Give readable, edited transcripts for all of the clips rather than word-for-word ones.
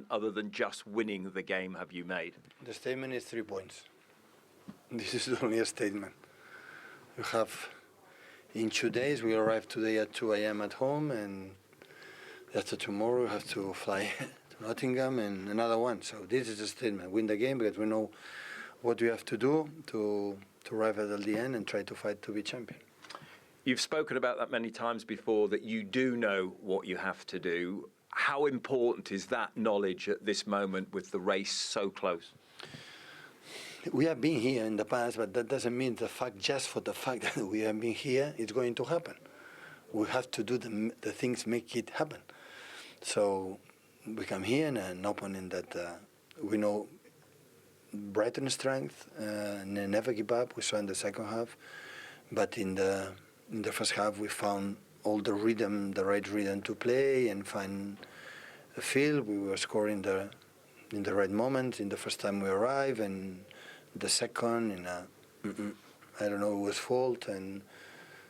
other than just winning the game have you made? The statement is 3 points. This is only a statement. You have, in 2 days, we arrive today at 2 a.m. at home, and after tomorrow we have to fly to Nottingham and another one. So this is a statement. Win the game because we know what we have to do to arrive at the end and try to fight to be champion. You've spoken about that many times before, that you do know what you have to do. How important is that knowledge at this moment with the race so close? We have been here in the past, but that doesn't mean just for the fact that we have been here, it's going to happen. We have to do the things make it happen. So we come here and an opponent that we know Brighton's strength, and never give up. We saw in the second half, but in the first half we found all the rhythm, the right rhythm to play and find a field. We were scoring in the right moment in the first time we arrived, and the second, and I don't know, it was fault, and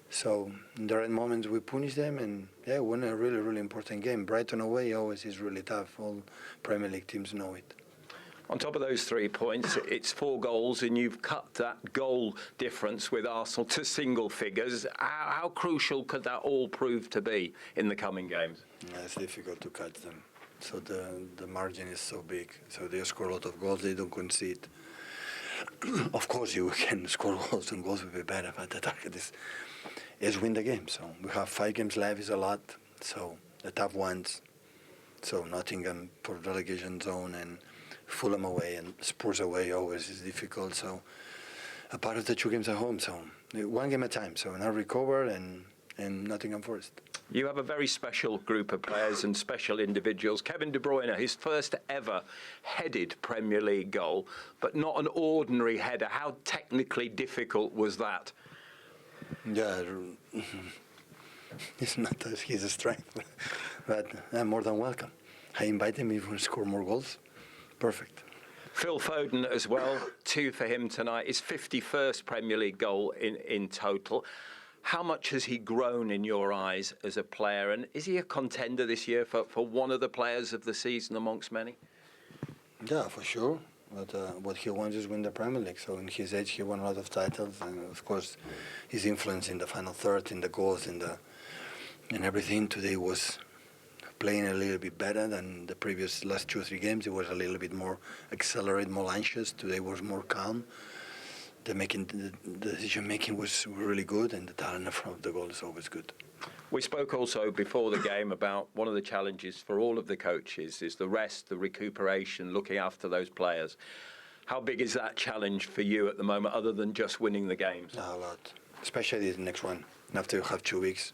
so in the right moments we punished them, and yeah, won a really, really important game. Brighton away always is really tough. All Premier League teams know it. On top of those 3 points, it's 4 goals, and you've cut that goal difference with Arsenal to single figures. How crucial could that all prove to be in the coming games? Yeah, it's difficult to catch them. So the margin is so big. So they score a lot of goals, they don't concede. Of course, you can score goals, and goals will be better, but the target is win the game. So we have 5 games left, is a lot. So the tough ones. So Nottingham for relegation zone, and Fulham away and Spurs away always is difficult. So a part of the 2 games at home. So 1 game at a time. So now recover and Nottingham Forest. You have a very special group of players and special individuals. Kevin De Bruyne, his first ever headed Premier League goal, but not an ordinary header. How technically difficult was that? Yeah, it's not his strength, but I'm more than welcome. I invite him if he wants to score more goals. Perfect. Phil Foden as well, 2 for him tonight. His 51st Premier League goal in total. How much has he grown in your eyes as a player, and is he a contender this year for one of the players of the season amongst many? Yeah, for sure. But what he wants is win the Premier League. So in his age, he won a lot of titles, and of course, his influence in the final third, in the goals, in everything today was playing a little bit better than the previous last 2 or 3 games. It was a little bit more accelerated, more anxious. Today was more calm. The decision making was really good, and the talent in front of the goal is always good. We spoke also before the game about one of the challenges for all of the coaches is the rest, the recuperation, looking after those players. How big is that challenge for you at the moment, other than just winning the games? A lot, especially the next one. After you have 2 weeks,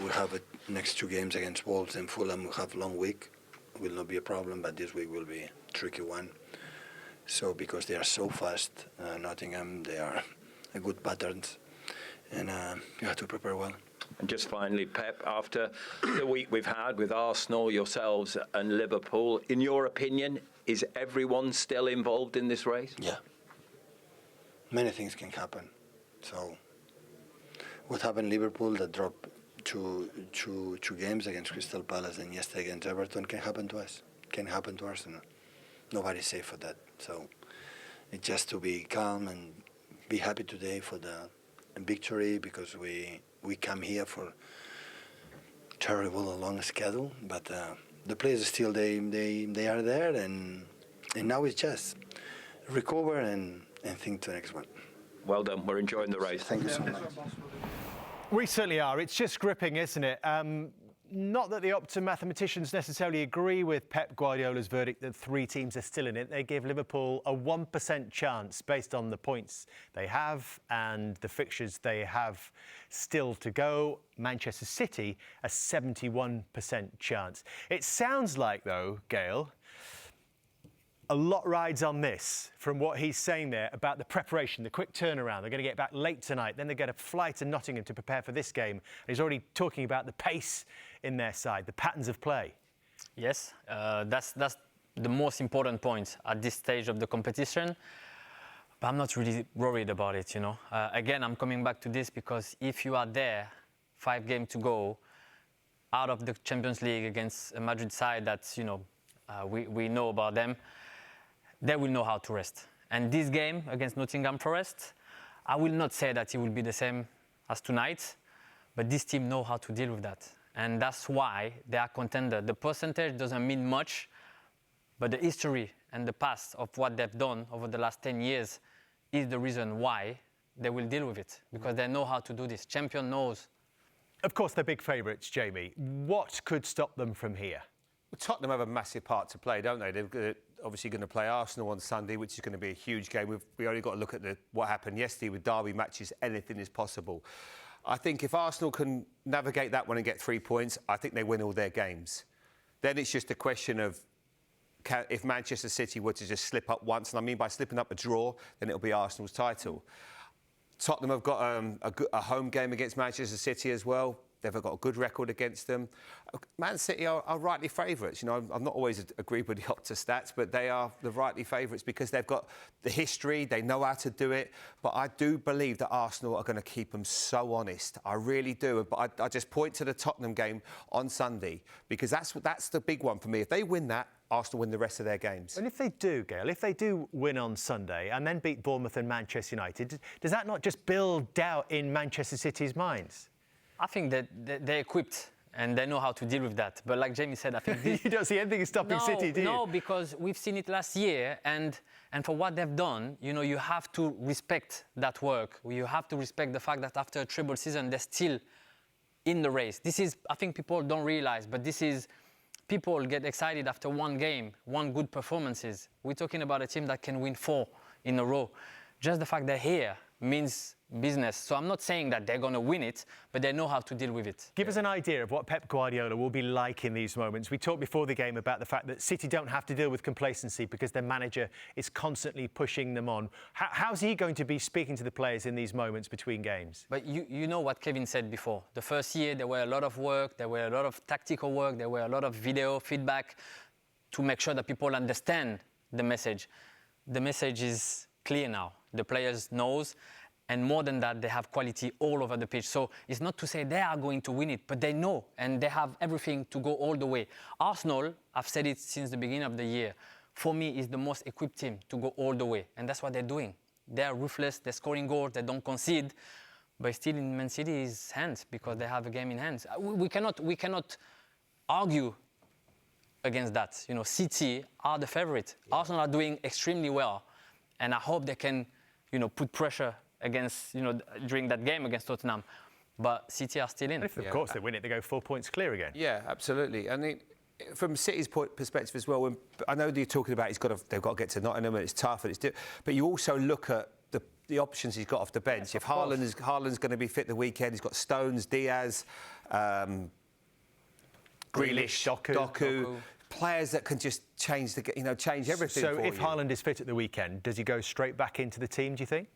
we have next 2 games against Wolves and Fulham. We have a long week. It will not be a problem, but this week will be a tricky one. So because they are so fast, Nottingham, they are a good patterns, and you have to prepare well. And just finally, Pep, after the week we've had with Arsenal, yourselves and Liverpool, in your opinion, is everyone still involved in this race? Yeah. Many things can happen. So what happened in Liverpool that dropped two games against Crystal Palace and yesterday against Everton can happen to us, can happen to Arsenal. Nobody's safe for that. So it's just to be calm and be happy today for the victory, because we come here for terrible long schedule, but the players still they are there, and now it's just recover and think to the next one. Well done. We're enjoying the race. Thank you so much. We certainly are. It's just gripping, isn't it? Not that the Opta mathematicians necessarily agree with Pep Guardiola's verdict that 3 teams are still in it. They give Liverpool a 1% chance based on the points they have and the fixtures they have still to go. Manchester City, a 71% chance. It sounds like, though, Gail, a lot rides on this from what he's saying there about the preparation, the quick turnaround. They're going to get back late tonight. Then they get a flight to Nottingham to prepare for this game. And he's already talking about the pace in their side, the patterns of play. Yes, that's the most important point at this stage of the competition. But I'm not really worried about it, you know. Again, I'm coming back to this because if you are there, 5 games to go, out of the Champions League against a Madrid side that's, you know, We know about them. They will know how to rest. And this game against Nottingham Forest, I will not say that it will be the same as tonight, but this team know how to deal with that. And that's why they are contender. The percentage doesn't mean much, but the history and the past of what they've done over the last 10 years is the reason why they will deal with it, because they know how to do this. Champion knows. Of course, they're big favourites, Jamie. What could stop them from here? Well, Tottenham have a massive part to play, don't they? They're obviously going to play Arsenal on Sunday, which is going to be a huge game. We only got to look at what happened yesterday with derby matches. Anything is possible. I think if Arsenal can navigate that one and get 3 points, I think they win all their games. Then it's just a question of if Manchester City were to just slip up once, and I mean by slipping up a draw, then it'll be Arsenal's title. Tottenham have got a home game against Manchester City as well. They've got a good record against them. Man City are rightly favourites. You know, I've not always agreed with the Opta stats, but they are the rightly favourites because they've got the history, they know how to do it. But I do believe that Arsenal are going to keep them so honest. I really do. But I just point to the Tottenham game on Sunday because that's the big one for me. If they win that, Arsenal win the rest of their games. And if they do, Gail, if they do win on Sunday and then beat Bournemouth and Manchester United, does that not just build doubt in Manchester City's minds? I think that they're equipped and they know how to deal with that. But like Jamie said, I think You don't see anything stopping City, do you? No, because we've seen it last year, and for what they've done, you know, you have to respect that work. You have to respect the fact that after a treble season, they're still in the race. This is, I think people don't realize, but this is, people get excited after one game, one good performances. We're talking about a team that can win 4 in a row. Just the fact they're here means business. So I'm not saying that they're going to win it, but they know how to deal with it. Give us an idea of what Pep Guardiola will be like in these moments. We talked before the game about the fact that City don't have to deal with complacency because their manager is constantly pushing them on. How's he going to be speaking to the players in these moments between games? But you know what Kevin said before. The first year, there were a lot of work, there were a lot of tactical work, there were a lot of video feedback to make sure that people understand the message. The message is clear now. The players knows. And more than that, they have quality all over the pitch. So it's not to say they are going to win it, but they know and they have everything to go all the way. Arsenal, I've said it since the beginning of the year, for me is the most equipped team to go all the way. And that's what they're doing. They are ruthless, they're scoring goals, they don't concede. But still in Man City's hands because they have a game in hands. We cannot argue against that. You know, City are the favourite. Yeah. Arsenal are doing extremely well. And I hope they can, you know, put pressure against, you know, during that game against Tottenham. But City are still in. If, of course, they win it, they go 4 points clear again. Yeah, absolutely. I mean, from City's perspective as well, I know that you're talking about they've got to get to Nottingham and it's tough, but you also look at the options he's got off the bench. If Haaland's going to be fit the weekend, he's got Stones, Diaz, Grealish, Doku. Players that can just change everything. So if Haaland is fit at the weekend, does he go straight back into the team, do you think?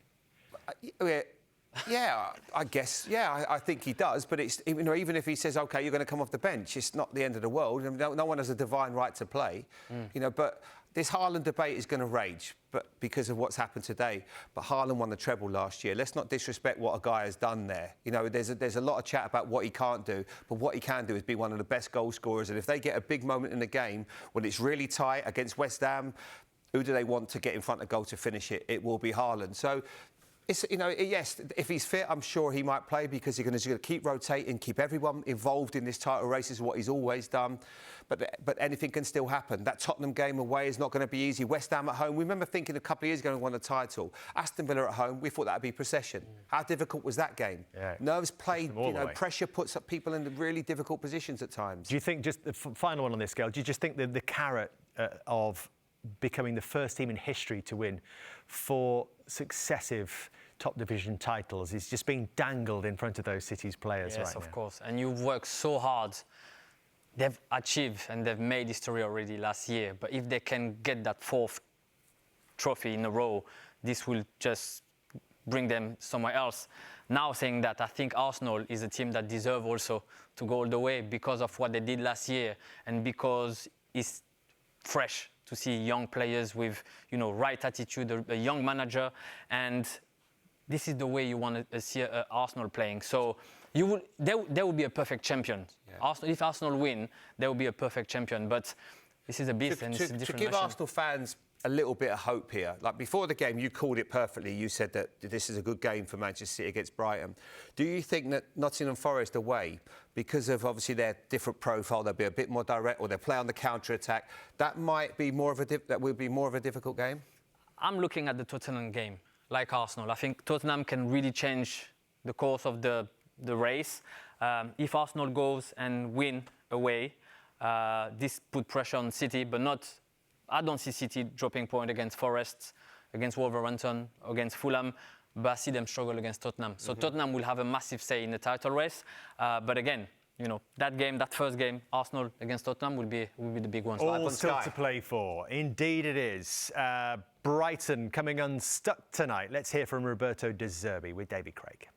Yeah, I guess. Yeah, I think he does. But it's, you know, even if he says, OK, you're going to come off the bench, it's not the end of the world. No one has a divine right to play. You know, but this Haaland debate is going to rage, but because of what's happened today. But Haaland won the treble last year. Let's not disrespect what a guy has done there. You know, there's a lot of chat about what he can't do, but what he can do is be one of the best goal scorers. And if they get a big moment in the game when it's really tight against West Ham, who do they want to get in front of goal to finish it? It will be Haaland. So. It's, you know, yes, if he's fit, I'm sure he might play because he's going to keep rotating, keep everyone involved in this title race is what he's always done. But anything can still happen. That Tottenham game away is not going to be easy. West Ham at home, we remember thinking a couple of years ago we won the title. Aston Villa at home, we thought that would be procession. How difficult was that game? Yeah. Nerves played, you know, pressure puts up people in really difficult positions at times. Do you think, just the final one on this, Gail, do you just think that the carrot of becoming the first team in history to win 4 successive top division titles is just being dangled in front of those City's players right now? Yes, of course. And you've worked so hard. They've achieved and they've made history already last year. But if they can get that 4th trophy in a row, this will just bring them somewhere else. Now saying that, I think Arsenal is a team that deserve also to go all the way because of what they did last year and because it's fresh to see young players with, you know, right attitude, a young manager, and this is the way you want to see Arsenal playing. So they will be a perfect champion. Yeah. If Arsenal win, they will be a perfect champion. But This is a beast, and it's a different to give machine. Arsenal fans a little bit of hope here. Like before the game, you called it perfectly. You said that this is a good game for Manchester City against Brighton. Do you think that Nottingham Forest away, because of obviously their different profile, they'll be a bit more direct, or they'll play on the counter-attack, that might be more of a that will be more of a difficult game? I'm looking at the Tottenham game, like Arsenal. I think Tottenham can really change the course of the race. If Arsenal goes and win away, this put pressure on City, but not. I don't see City dropping point against Forest, against Wolverhampton, against Fulham, but I see them struggle against Tottenham. So Tottenham will have a massive say in the title race. But again, you know, that first game, Arsenal against Tottenham will be the big one. All still to play for. Indeed it is. Brighton coming unstuck tonight. Let's hear from Roberto De Zerbi with David Craig.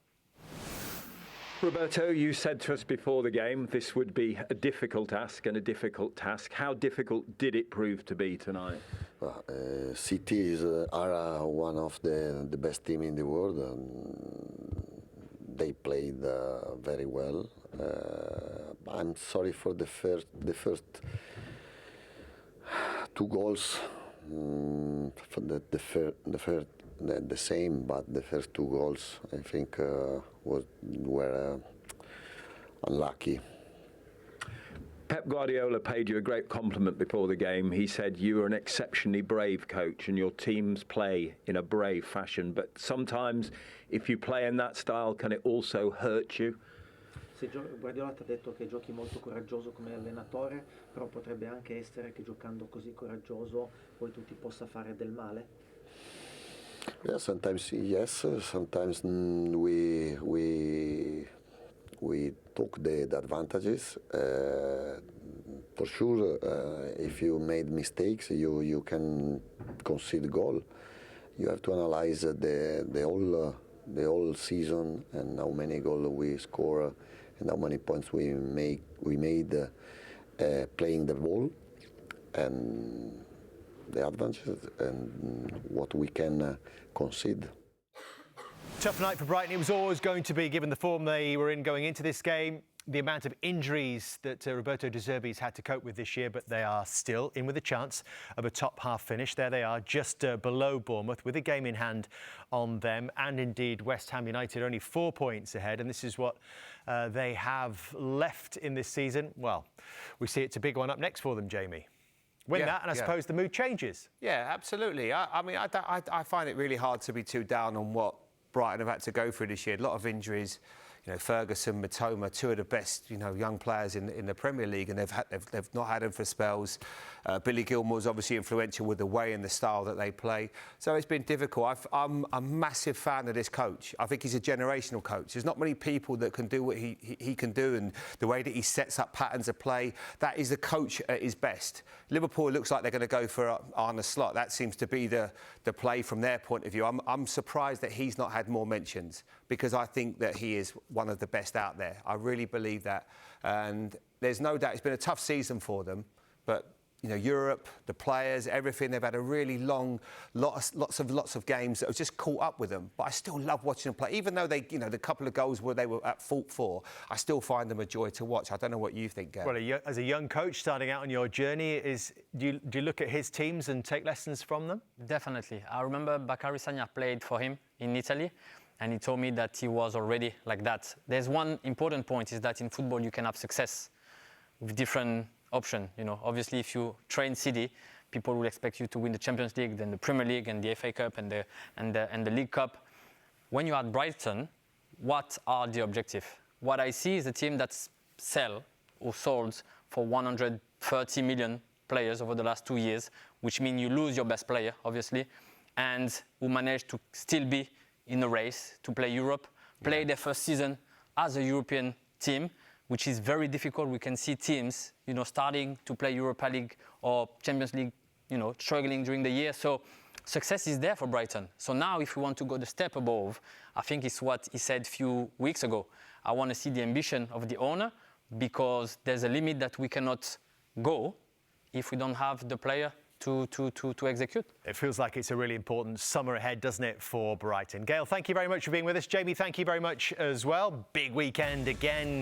Roberto, you said to us before the game this would be a difficult ask and a difficult task. How difficult did it prove to be tonight? Well, City are one of the best team in the world. They played very well. I'm sorry for the first two goals. For the same, but the first two goals I think were unlucky. Pep Guardiola paid you a great compliment before the game. He said you are an exceptionally brave coach and your teams play in a brave fashion. But sometimes, if you play in that style, can it also hurt you? Guardiola ti ha detto che giochi molto coraggioso come allenatore, però potrebbe anche essere che giocando così coraggioso poi tu ti possa fare del male? Yeah, sometimes yes, sometimes we took the advantages. For sure, if you made mistakes, you can concede goal. You have to analyze the whole season and how many goals we score and how many points we made playing the ball, and the advantages and what we can concede. Tough night for Brighton. It was always going to be, given the form they were in going into this game, the amount of injuries that Roberto De Zerbi's had to cope with this year, but they are still in with a chance of a top half finish. There they are, just below Bournemouth, with a game in hand on them, and indeed West Ham United only 4 points ahead, and this is what they have left in this season. Well, we see it's a big one up next for them, Jamie. Win that, and I suppose the mood changes. Yeah, absolutely. I mean, I find it really hard to be too down on what Brighton have had to go through this year. A lot of injuries. You know, Ferguson, Matoma, two of the best, young players in the Premier League, and they've not had them for spells. Billy Gilmour's obviously influential with the way and the style that they play. So it's been difficult. I'm a massive fan of this coach. I think he's a generational coach. There's not many people that can do what he can do, and the way that he sets up patterns of play. That is the coach at his best. Liverpool looks like they're going to go for Arne Slot. That seems to be the play from their point of view. I'm surprised that he's not had more mentions, because I think that he is one of the best out there. I really believe that. And there's no doubt it's been a tough season for them, but Europe, the players, everything, they've had a really long, lots of games that have just caught up with them. But I still love watching them play. Even though they, the couple of goals where they were at fault for, I still find them a joy to watch. I don't know what you think, Gav. Well, as a young coach starting out on your journey, do you look at his teams and take lessons from them? Definitely. I remember Bakary Sagna played for him in Italy, and he told me that he was already like that. There's one important point, is that in football you can have success with different options. Obviously if you train City, people will expect you to win the Champions League, then the Premier League and the FA Cup and the League Cup. When you're at Brighton, what are the objectives? What I see is a team that's sold for 130 million players over the last 2 years, which means you lose your best player, obviously, and who managed to still be in a race to play Europe, play their first season as a European team, which is very difficult. We can see teams, starting to play Europa League or Champions League, struggling during the year. So success is there for Brighton. So now if we want to go the step above, I think it's what he said a few weeks ago. I want to see the ambition of the owner, because there's a limit that we cannot go if we don't have the player to execute. It feels like it's a really important summer ahead, doesn't it, for Brighton? Gail, thank you very much for being with us. Jamie, thank you very much as well. Big weekend again.